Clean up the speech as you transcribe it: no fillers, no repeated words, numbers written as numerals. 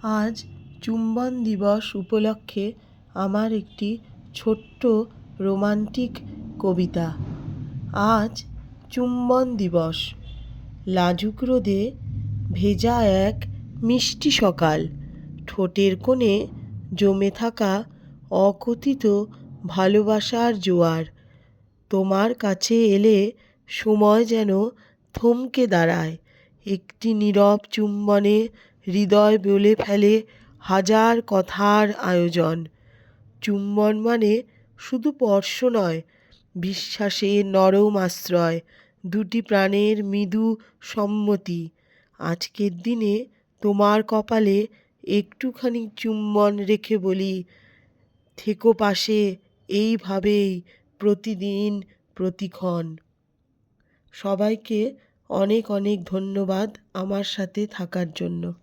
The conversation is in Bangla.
আজ চুম্বন দিবস উপলক্ষে আমার একটি ছোট্ট রোমান্টিক কবিতা। আজ চুম্বন দিবস। লাজুক রোদে ভেজা এক মিষ্টি সকাল, ঠোঁটের কোণে জমে থাকা অকথিত ভালোবাসার জোয়ার। তোমার কাছে এলে সময় যেন থমকে দাঁড়ায়। একটি নীরব চুম্বনে হৃদয় বলে ফেলে হাজার কথার আয়োজন। চুম্বন মানে শুধু স্পর্শ নয়, বিশ্বাসের নরম আশ্রয়, দুটি প্রাণের মৃদু সম্মতি। আজকের দিনে তোমার কপালে একটুখানি চুম্বন রেখে বলি, থেকো পাশে এইভাবেই প্রতিদিন প্রতিক্ষণ। সবাইকে অনেক অনেক ধন্যবাদ আমার সাথে থাকার জন্য।